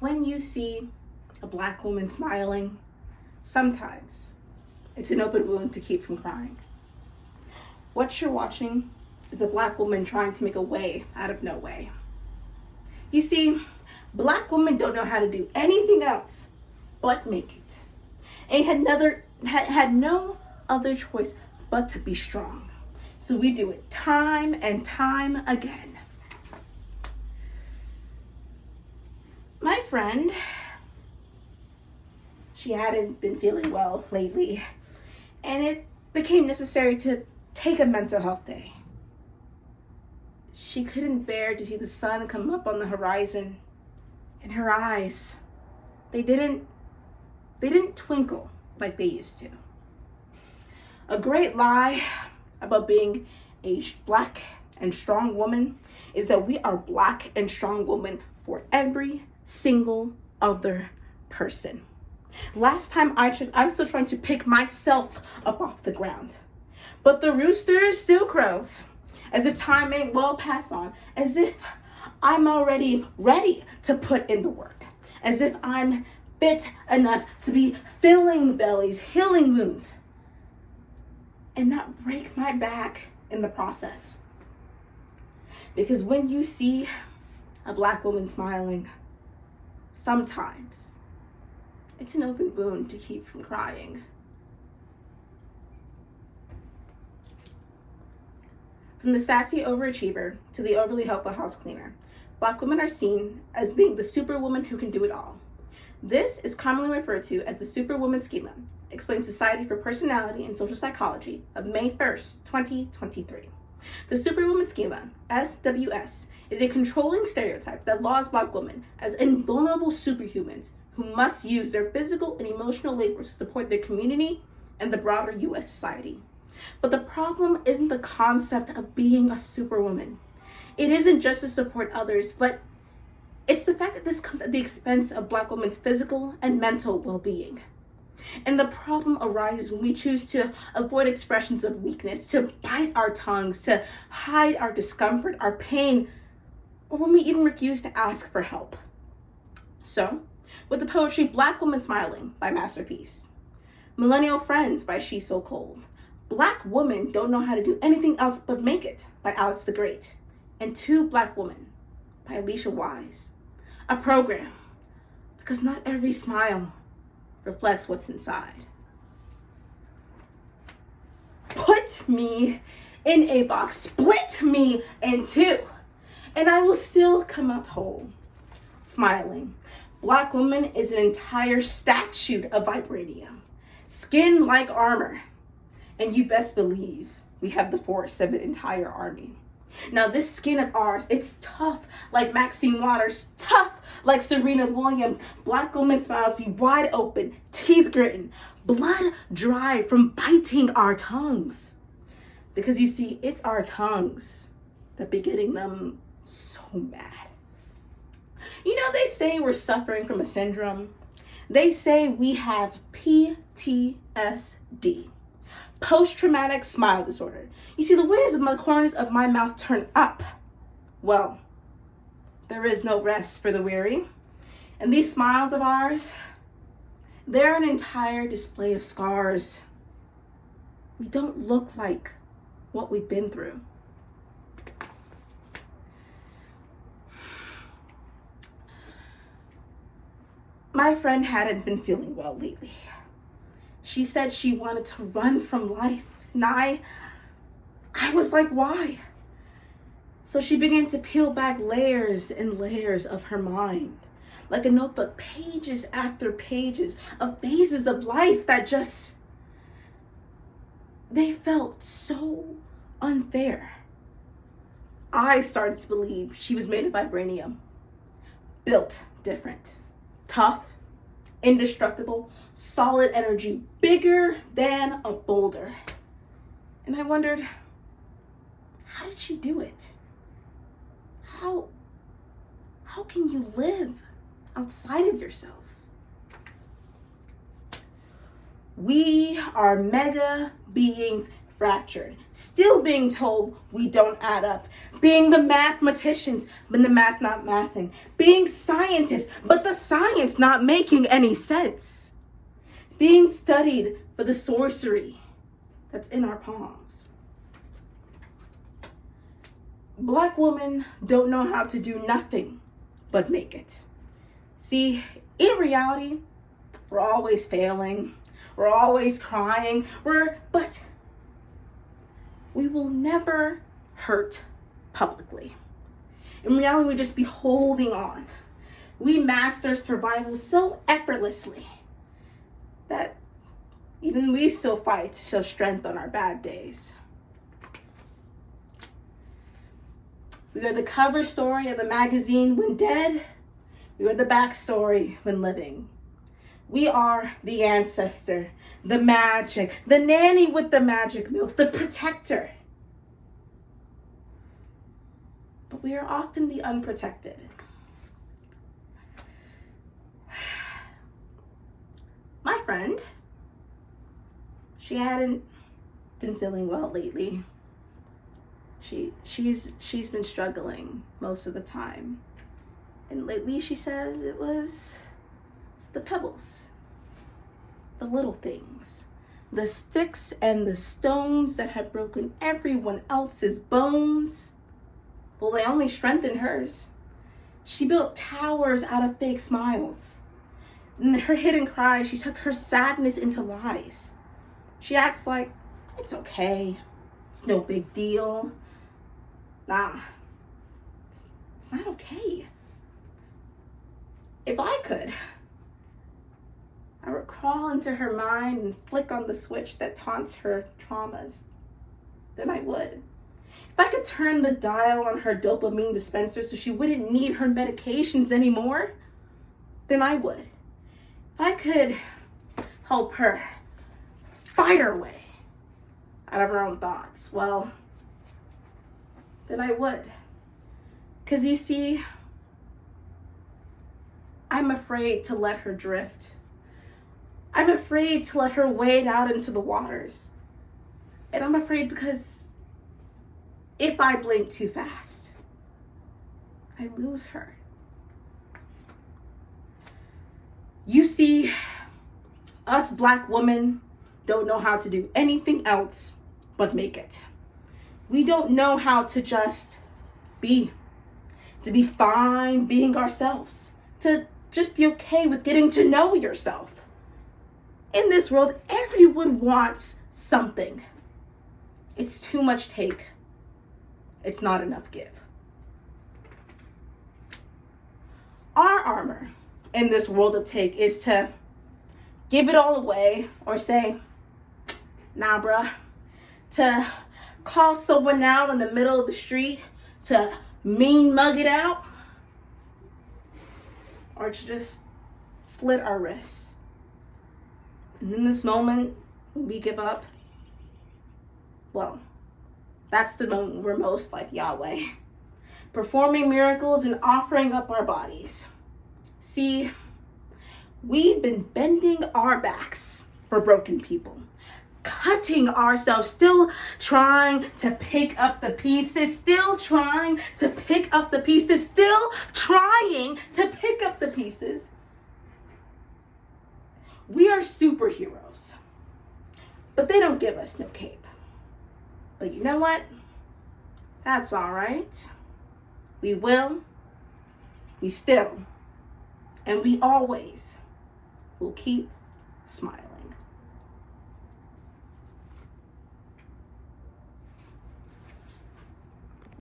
when you see a Black woman smiling, sometimes it's an open wound to keep from crying. What you're watching is a Black woman trying to make a way out of no way. You see, Black women don't know how to do anything else but make it. And had no other choice but to be strong. So we do it time and time again. My friend, she hadn't been feeling well lately, and it became necessary to take a mental health day. She couldn't bear to see the sun come up on the horizon, and her eyes, they didn't twinkle like they used to. A great lie about being a Black and strong woman is that we are Black and strong women for every single other person. Last time I'm still trying to pick myself up off the ground. But the rooster still crows, as if time ain't well passed on, as if I'm already ready to put in the work, as if I'm fit enough to be filling bellies, healing wounds, and not break my back in the process. Because when you see a Black woman smiling, sometimes it's an open wound to keep from crying. From the sassy overachiever to the overly helpful house cleaner, Black women are seen as being the superwoman who can do it all. This is commonly referred to as the Superwoman Schema, explains Society for Personality and Social Psychology of May 1st, 2023. The Superwoman Schema, SWS, is a controlling stereotype that laws Black women as invulnerable superhumans who must use their physical and emotional labor to support their community and the broader U.S. society. But the problem isn't the concept of being a superwoman. It isn't just to support others, but it's the fact that this comes at the expense of Black women's physical and mental well-being. And the problem arises when we choose to avoid expressions of weakness, to bite our tongues, to hide our discomfort, our pain, or when we even refuse to ask for help. So, with the poetry Black Woman Smiling by Masterpiece, Millennial Friends by She's So Cold, Black Women Don't Know How to Do Anything Else But Make It by Alex the Great, and Two Black Women by Alicia Wise. A program, because not every smile reflects what's inside. Put me in a box, split me in two, and I will still come out whole, smiling. Black woman is an entire statue of vibranium, skin like armor, and you best believe we have the force of an entire army. Now this skin of ours, it's tough like Maxine Waters, tough like Serena Williams. Black woman smiles be wide open, teeth gritting, blood dry from biting our tongues. Because you see, it's our tongues that be getting them so mad. You know, they say we're suffering from a syndrome. They say we have PTSD. Post-traumatic smile disorder. You see, the way as the corners of my mouth turn up, well, there is no rest for the weary. And these smiles of ours, they're an entire display of scars. We don't look like what we've been through. My friend hadn't been feeling well lately. She said she wanted to run from life, and I was like, why? So she began to peel back layers and layers of her mind, like a notebook, pages after pages of phases of life that just, they felt so unfair. I started to believe she was made of vibranium, built different, tough, indestructible, solid energy, bigger than a boulder. And I wondered, how did she do it? How can you live outside of yourself? We are mega beings fractured, still being told we don't add up, Being the mathematicians, but the math not mathing. Being scientists, but the science not making any sense. Being studied for the sorcery that's in our palms. Black women don't know how to do nothing but make it. See, in reality, we're always failing. We're always crying. But we will never hurt publicly. In reality, we just be holding on. We master survival so effortlessly that even we still fight to show strength on our bad days. We are the cover story of a magazine when dead. We are the backstory when living. We are the ancestor, the magic, the nanny with the magic milk, the protector. But we are often the unprotected. My friend, she hadn't been feeling well lately. She's been struggling most of the time. And lately she says it was the pebbles, the little things, the sticks and the stones that had broken everyone else's bones. Well, they only strengthened hers. She built towers out of fake smiles. In her hidden cries, she took her sadness into lies. She acts like, it's okay, it's no big deal. Nah, it's not okay. If I could, I would crawl into her mind and flick on the switch that taunts her traumas. Then I would. If I could turn the dial on her dopamine dispenser so she wouldn't need her medications anymore, then I would. If I could help her fight her way out of her own thoughts, well, then I would. Because you see, I'm afraid to let her drift. I'm afraid to let her wade out into the waters. And I'm afraid because if I blink too fast, I lose her. You see, us Black women don't know how to do anything else but make it. We don't know how to just be, to be fine being ourselves, to just be okay with getting to know yourself. In this world, everyone wants something. It's too much take. It's not enough give. Our armor in this world of take is to give it all away or say, nah, bruh. To call someone out in the middle of the street, to mean mug it out, or to just slit our wrists. And in this moment, when we give up, well, that's the moment we're most like Yahweh, performing miracles and offering up our bodies. See, we've been bending our backs for broken people, cutting ourselves, still trying to pick up the pieces, still trying to pick up the pieces, still trying to pick up the pieces. We are superheroes, but they don't give us no cape. But you know what? That's all right. We will, we still, and we always will keep smiling.